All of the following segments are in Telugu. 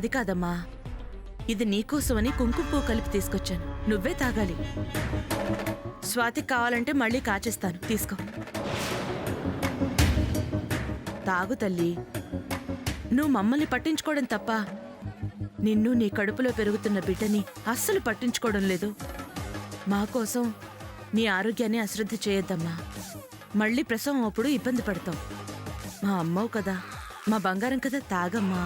అది కాదమ్మా, ఇది నీకోసమని కుంకుమ పువ్వు కలిపి తీసుకొచ్చాను. నువ్వే తాగాలి. స్వాతికి కావాలంటే మళ్ళీ కాచేస్తాను, తీసుకో. తాగు తల్లి. నువ్వు మమ్మల్ని పట్టించుకోవడం తప్ప నిన్ను నీ కడుపులో పెరుగుతున్న బిడ్డని అస్సలు పట్టించుకోవడం లేదు. మా కోసం నీ ఆరోగ్యాన్ని అశ్రద్ధ చేయొద్దమ్మా. మళ్ళీ ప్రసవం అప్పుడు ఇబ్బంది పడతాం. మా అమ్మవు కదా, మా బంగారం కదా, తాగమ్మా.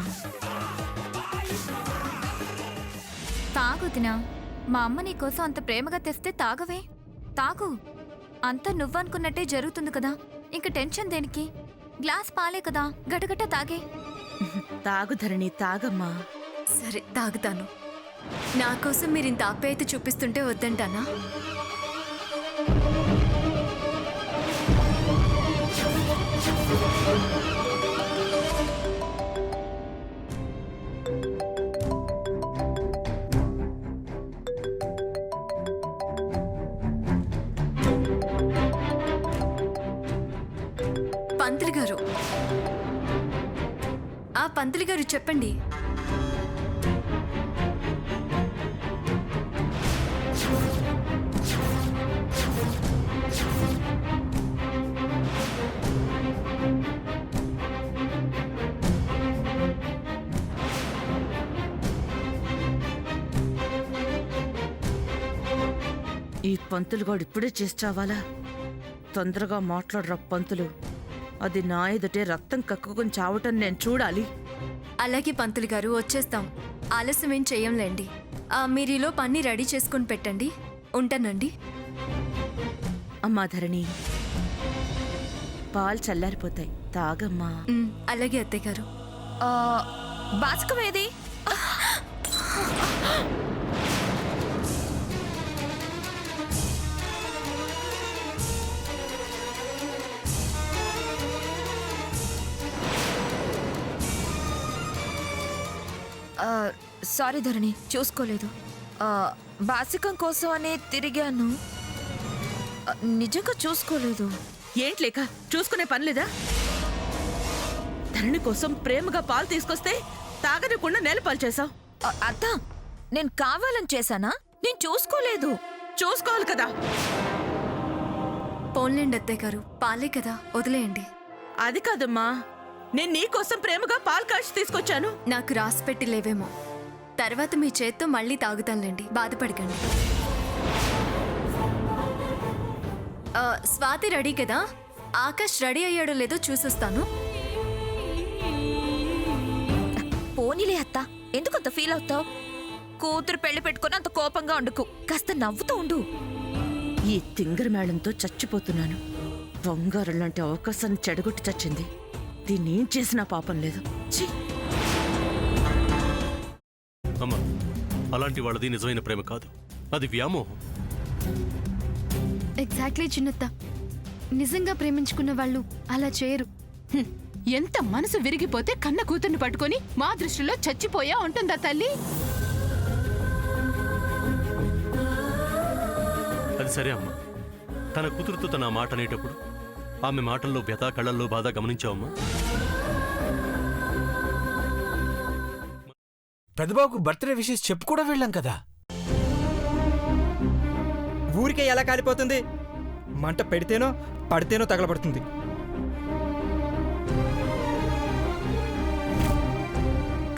తాగుదినా, మా అమ్మ నీకోసం అంత ప్రేమగా తెస్తే తాగవే. తాగు. అంతా నువ్వనుకున్నట్టే జరుగుతుంది కదా, ఇంక టెన్షన్ దేనికి? గ్లాస్ పాలే కదా, గటగట తాగే. తాగు ధరణి, తాగమ్మా. సరే తాగుతాను. నా కోసం మీరు ఇంత ఆప్యాయత చూపిస్తుంటే వద్దంటానా? పంతులు గారు, పంతులు గారు చెప్పండి. ఈ పంతులు గాడు ఇప్పుడే చేసి చావాలా? తొందరగా మాట్లాడరా పంతులు. అది నా ఎదుటే రక్తం కక్కుకొని చావటం నేను చూడాలి. అలాగే పంతులు గారు, వచ్చేస్తాం. ఆలస్యం ఏం చెయ్యంలేండి. మీరీలో పన్ని రెడీ చేసుకుని పెట్టండి. ఉంటానండి. అమ్మా ధరణి, పాలు చల్లారిపోతాయి, తాగమ్మా. అలాగే అత్తయ్య గారు. బాస్కమేది? సారీ ధరణి, చూసుకోలేదు. బాసికం కోసం అనే తిరిగాను, నిజంగా చూసుకోలేదు. ఏంటి లేక చూసుకునే పని లేదా? ధరణి కోసం ప్రేమగా పాలు తీసుకొస్తే తాగనికుండా నేలపాలు చేశావు. అత్త, నేను కావాలని చేశానా? నేను చూసుకోలేదు. చూసుకోవాలి కదా. పోన్లేండి అత్తయ్య గారు, పాలే కదా, వదిలేయండి. అది కాదమ్మా, నేను నీకోసం ప్రేమగా పాలు కాచి తీసుకొచ్చాను. నాకు రాసి పెట్టి లేవేమో. తర్వాత మీ చేత్తో మళ్ళీ తాగుతానులేండి, బాధపడకండి. స్వాతి రెడీ కదా? ఆకాష్ రెడీ అయ్యాడో లేదో చూసొస్తాను. పోనీలే అత్త, ఎందుకంత ఫీల్ అవుతావు? కూతురు పెళ్లి పెట్టుకుని అంత కోపంగా ఉండుకు, కాస్త నవ్వుతూ ఉండు. ఈ తింగరి మేళంతో చచ్చిపోతున్నాను. బంగారం లాంటి అవకాశాన్ని చెడగొట్టి చచ్చింది. దీన్ని ఏం చేసినా పాపం లేదు. ఛీ! అమ్మా, అలాంటి వాళ్ళది నిజమైన ప్రేమ కాదు, అది వ్యామోహం. ఎగ్జాక్ట్లీ చిన్నత్త, నిజంగా ప్రేమించుకున్న వాళ్ళు అలా చేయరు. ఎంత మనసు విరిగిపోతే కన్న కూతుర్ని పట్టుకొని మా దృష్టిలో చచ్చిపోయా ఉంటుందా తల్లి? అది సరే అమ్మా, తన కూతురుతో తన ఆ మాట అనేటప్పుడు ఆమె మాటల్లో వ్యథ, కళ్ళల్లో బాధ గమనించావమ్మా? పెద్దబాబుకు బర్త్డే విషెస్ చెప్పు కూడా వెళ్ళాం కదా. ఊరికే ఎలా కాలిపోతుంది? మంట పెడితేనో పడితేనో తగలబడుతుంది.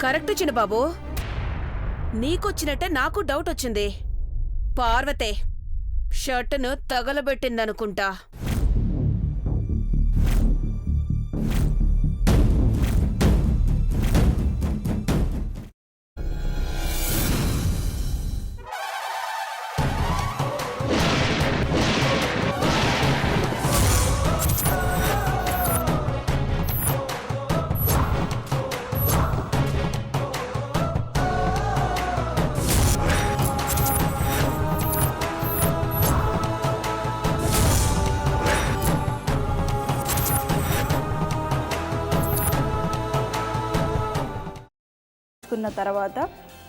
కరెక్ట్ చిన్నబాబు, నీకొచ్చినట్టే నాకు డౌట్ వచ్చింది. పార్వతే షర్టును తగలబెట్టిందనుకుంటా. తర్వాత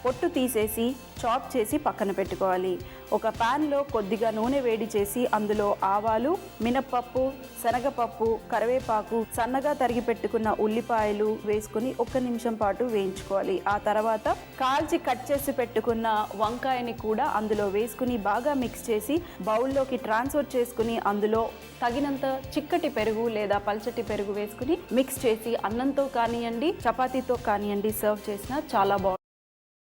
పొట్టు తీసేసి చాప్ చేసి పక్కన పెట్టుకోవాలి. ఒక ప్యాన్లో కొద్దిగా నూనె వేడి చేసి అందులో ఆవాలు, మినప్పప్పు, శనగపప్పు, కరివేపాకు, సన్నగా తరిగి పెట్టుకున్న ఉల్లిపాయలు వేసుకుని 1 నిమిషం పాటు వేయించుకోవాలి. ఆ తర్వాత కాల్చి కట్ చేసి పెట్టుకున్న వంకాయని కూడా అందులో వేసుకుని బాగా మిక్స్ చేసి బౌల్లోకి ట్రాన్స్ఫర్ చేసుకుని అందులో తగినంత చిక్కటి పెరుగు లేదా పల్చటి పెరుగు వేసుకుని మిక్స్ చేసి అన్నంతో కానివ్వండి, చపాతీతో కానివ్వండి సర్వ్ చేసినా చాలా బాగుంటుంది.